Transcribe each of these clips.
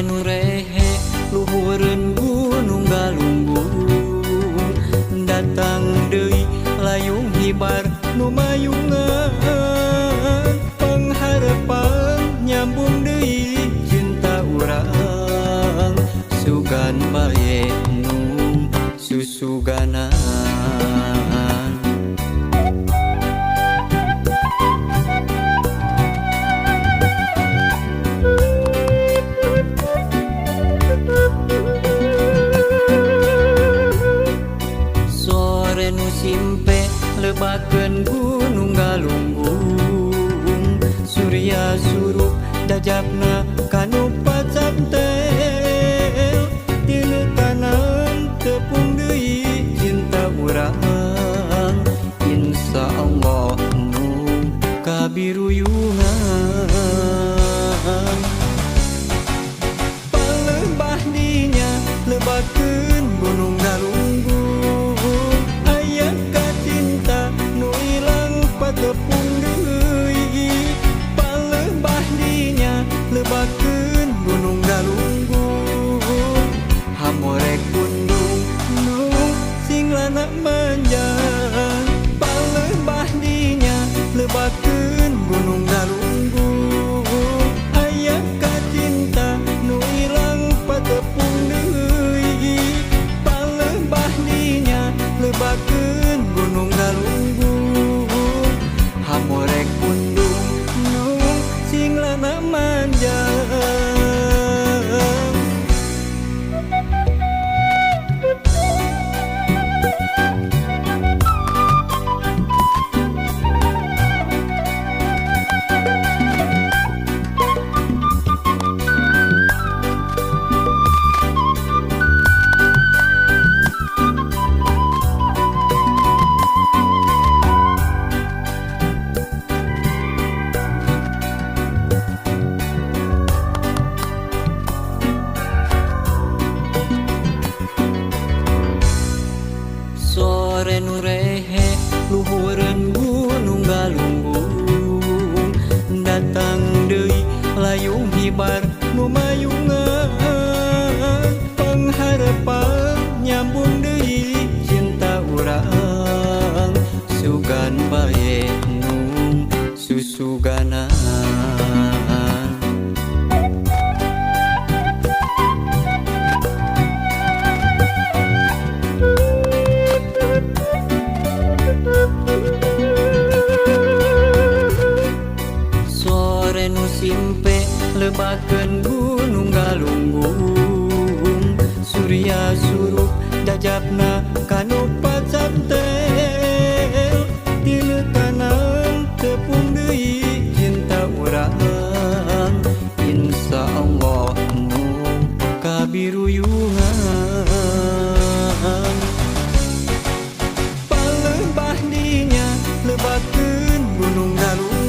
nu rehe luhureun gunung Galunggung datang deui layung hibar nu mayungan pangharepan nyambung deui cinta urang sugan bae nu susuganan. Simpe lebakeun gunung Galunggung surya surup dajabna kanu pacap tel dinu kanan tepung deui cinta urang insyaallah nu kabiruyungan palebah dinya lebakeun gunung Galunggung tepung deui palebah dinya lebakeun gunung Galunggung hamorek kundung nu singlana manjang palebah dinya lebakeun gunung Galunggung aya kacinta nu ilang patepung deui palebah dinya lebakeun gunung Galunggung hamorek kundung nu singlana manjang. Sore nu rehe luhureun gunung Galunggung datang deui layung hibar nu mayungan pangharepan nyambung deui cinta urang sugan bae nu susuganan. Nu simpe lebakeun gunung Galunggung surya surup dajabna kanu pacap tel dinu kanan tepung deui cinta urang insyaallah nu kabiruyungan palebah dinya lebakeun gunung Galunggung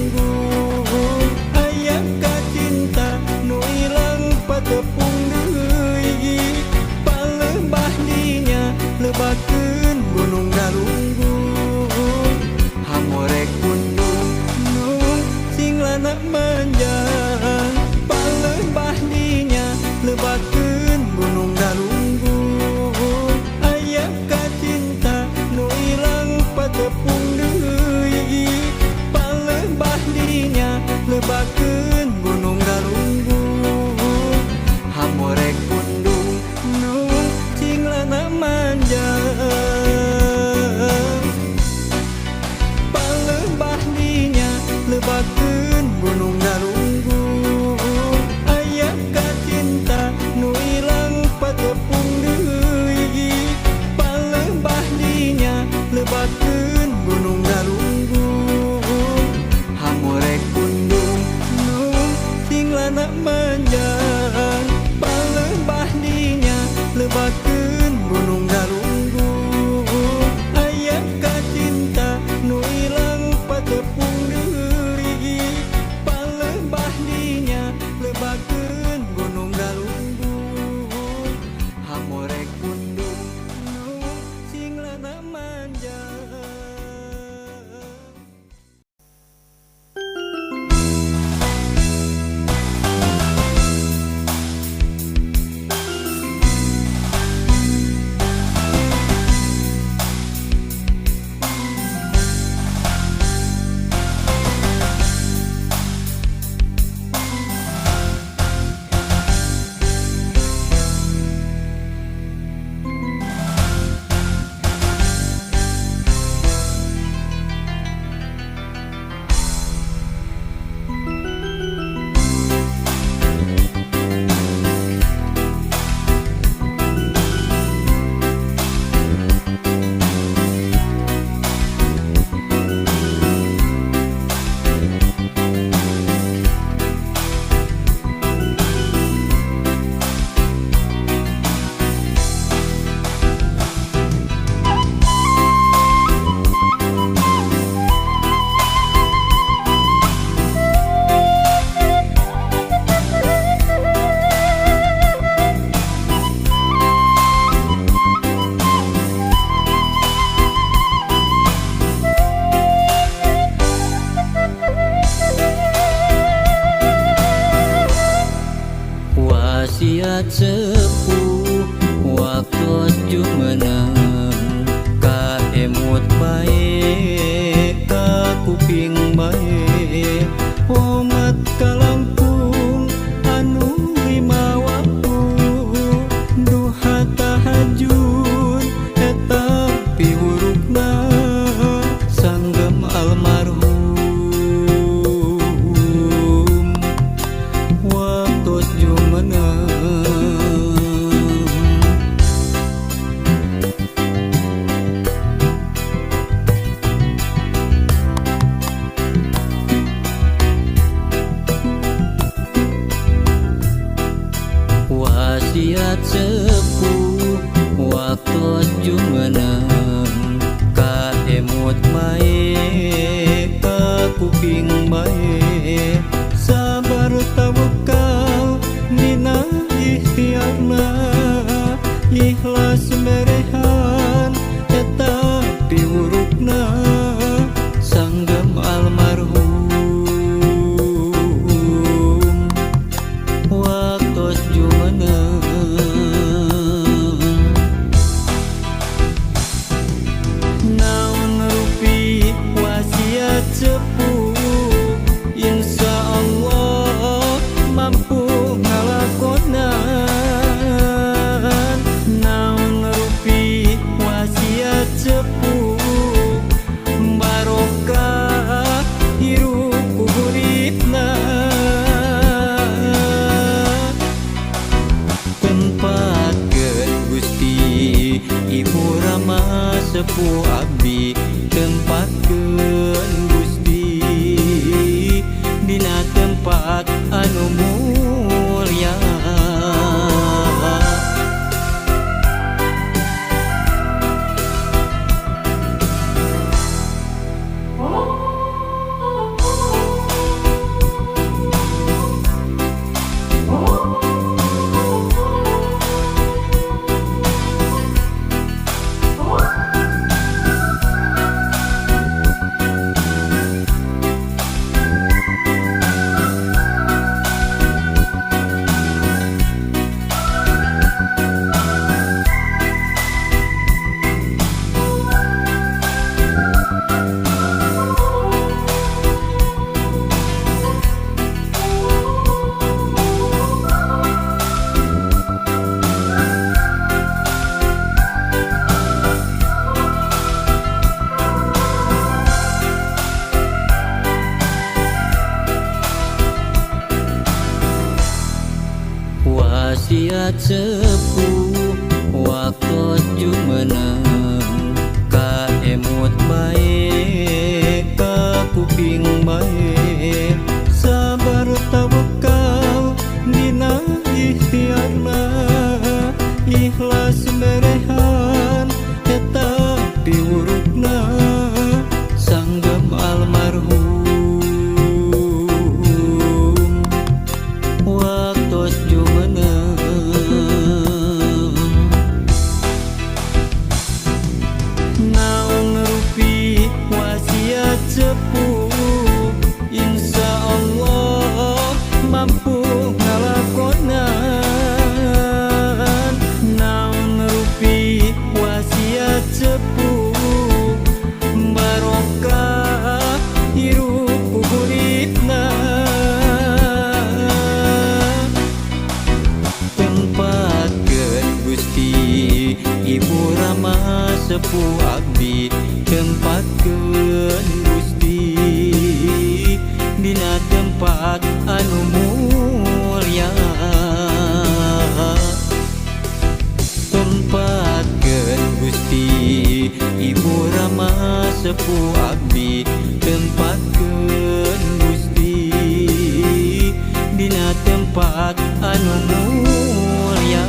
tepung deui palebah dinya lebakeun gunung Galunggung hamorek kundung nu singlana manjang palebah dinya lebakeun gunung Galunggung aya kacinta nu ilang patepung deui palebah dinya lebakeun gunung Galunggung hamorek kundung nu singlana manjang palebah dinya lebakeun gunung Galunggung aya kacinta nu ilang patepung deui palebah dinya lebakeun gunung Galunggung hamorek kundung nu singlana manjang palebah dinya lebakeun gunung Galunggung aya kacinta nu ilang patepung deui palebah dinya lebakeun gunung Galunggung hamorek kundung nu singlana manjang. wasiat sepuh waktu jumenang kaemut bae ka kuping bae omat kalangkung anu lima waktu duha tahajud eta piwurukna sanggem almarhum waktu jumenang wasiat sepuh waktu jumenang kaemut bae ka kuping bae sabar tawakal dina ikhtiarna ikhlas merehan eta piwurukna sanggem almarhum waktu jumenang naon rupi wasiat sepuh insya Allah mampu ngalakonan naon rupi wasiat sepuh barokah hirup kuburipna tempatkeun Gusti Ibu Rama sepuh abdi tempatkeun Gusti dina tempat anu mulya wasiat sepuh waktu jumenang kaemut bae ka kuping bae sabar tawakal dina ikhtiarna ikhlas merehan eta piwurukna sanggem almarhum waktu jumenang naon rupi wasiat sepuh insya Allah mampu ngalakonan naon rupi wasiat sepuh barokah hirup kuburipna tempatkeun Gusti Ibu Rama sepuh abdi tempatkeun Gusti dina tempat anu mulya tempatkeun Gusti Ibu Rama sepuh abdi tempatkeun Gusti dina tempat anu mulya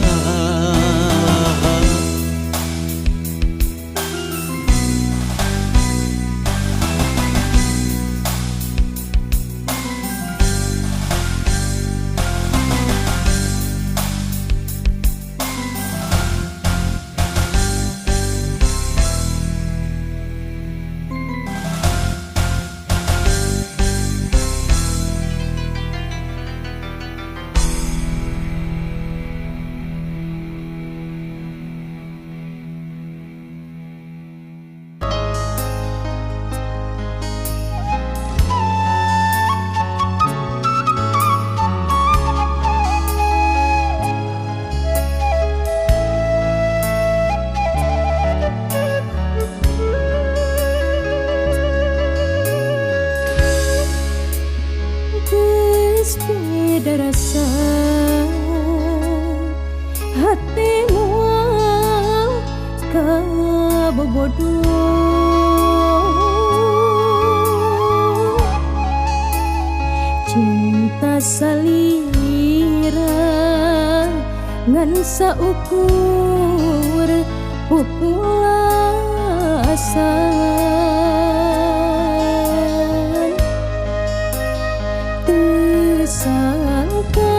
hatimu kabobodoh. Cinta salira ngan saukur populasan teu sangka